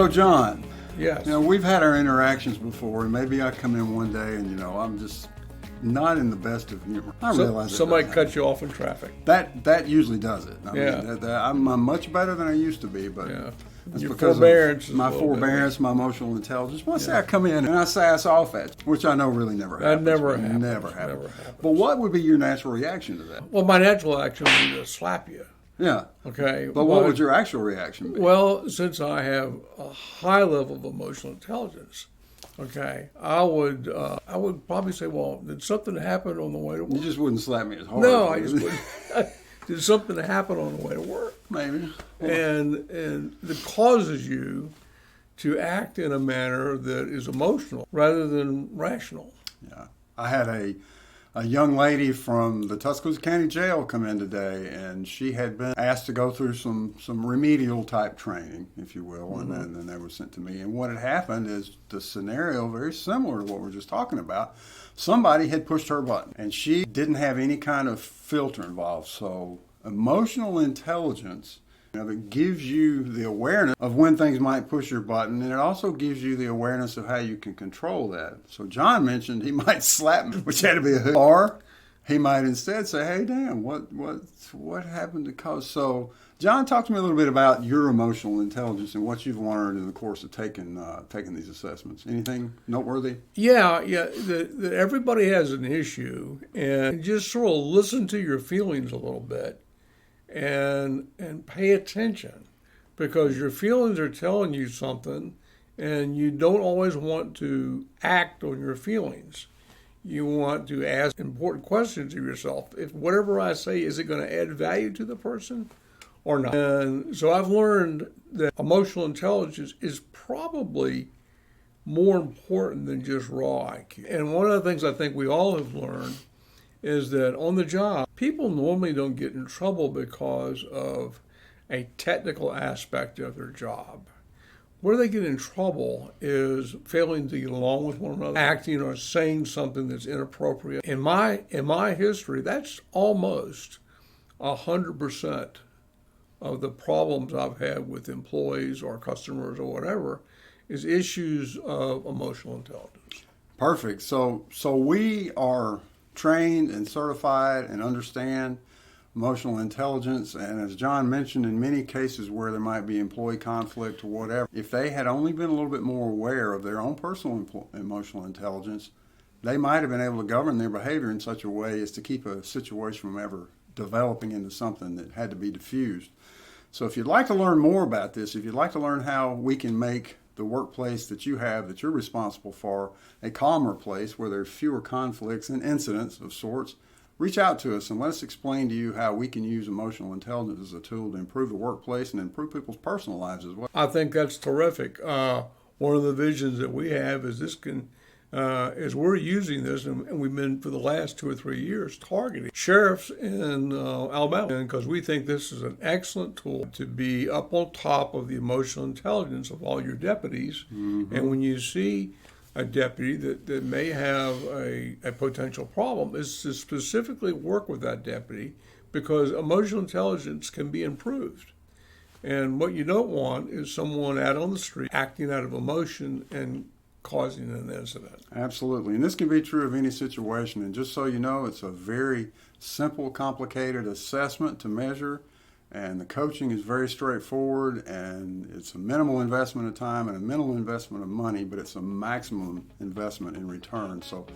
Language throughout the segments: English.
So, John, Yes. we've had our interactions before, and maybe I come in one day and, I'm just not in the best of humor. I realize somebody cut you off in traffic. That usually does it. I Yeah. mean, I'm much better than I used to be, but Yeah. that's Your because forbearance of is my a little bit forbearance, my emotional intelligence. Once I come in and I sass off at you, which I know really never happens. never happens. Never happens. Never happens. But what would be your natural reaction to that? Well, my natural action would be to slap you. Yeah. Okay. But what would your actual reaction be? Well, since I have a high level of emotional intelligence, okay, I would probably say, well, did something happen on the way to work? You just wouldn't slap me as hard. No, I just wouldn't. Did something happen on the way to work? Maybe. And that causes you to act in a manner that is emotional rather than rational. Yeah. I had a young lady from the Tuscaloosa County Jail come in today, and she had been asked to go through some remedial type training, if you will, and then they were sent to me. And what had happened is the scenario very similar to what we're just talking about. Somebody had pushed her button, and she didn't have any kind of filter involved. So emotional intelligence, that gives you the awareness of when things might push your button, and it also gives you the awareness of how you can control that. So John mentioned he might slap me, which had to be a hook, or he might instead say, "Hey, Dan, what happened to cause?" So John, talk to me a little bit about your emotional intelligence and what you've learned in the course of taking these assessments. Anything noteworthy? Yeah. That everybody has an issue, and just sort of listen to your feelings a little bit. And pay attention, because your feelings are telling you something, and you don't always want to act on your feelings. You want to ask important questions of yourself. If whatever I say, is it going to add value to the person or not? And so I've learned that emotional intelligence is probably more important than just raw IQ. And one of the things I think we all have learned is that on the job, people normally don't get in trouble because of a technical aspect of their job. Where they get in trouble is failing to get along with one another, acting or saying something that's inappropriate. In my history, that's almost 100% of the problems I've had with employees or customers or whatever is issues of emotional intelligence. Perfect. So we are trained and certified and understand emotional intelligence, and as John mentioned, in many cases where there might be employee conflict or whatever, if they had only been a little bit more aware of their own personal emotional intelligence, they might have been able to govern their behavior in such a way as to keep a situation from ever developing into something that had to be diffused. So if you'd like to learn more about this, if you'd like to learn how we can make the workplace that you're responsible for, a calmer place where there's fewer conflicts and incidents of sorts, reach out to us and let us explain to you how we can use emotional intelligence as a tool to improve the workplace and improve people's personal lives as well. I think that's terrific. One of the visions that we have is is we're using this, and we've been for the last 2 or 3 years targeting sheriffs in Alabama, because we think this is an excellent tool to be up on top of the emotional intelligence of all your deputies. Mm-hmm. And when you see a deputy that may have a potential problem, is to specifically work with that deputy, because emotional intelligence can be improved. And what you don't want is someone out on the street acting out of emotion and causing an incident. Absolutely. And this can be true of any situation. And just so you know, it's a very simple, complicated assessment to measure. And the coaching is very straightforward, and it's a minimal investment of time and a minimal investment of money, but it's a maximum investment in return. So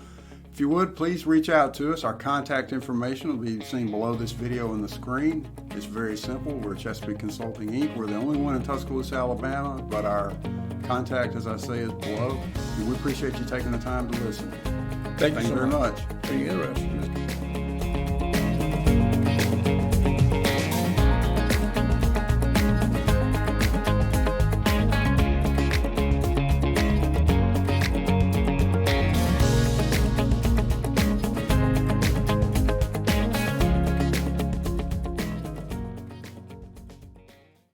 if you would, please reach out to us. Our contact information will be seen below this video on the screen. It's very simple. We're Chesapeake Consulting, Inc. We're the only one in Tuscaloosa, Alabama, but our contact, as I say, is below. And we appreciate you taking the time to listen. Thank you so very much. Being interested.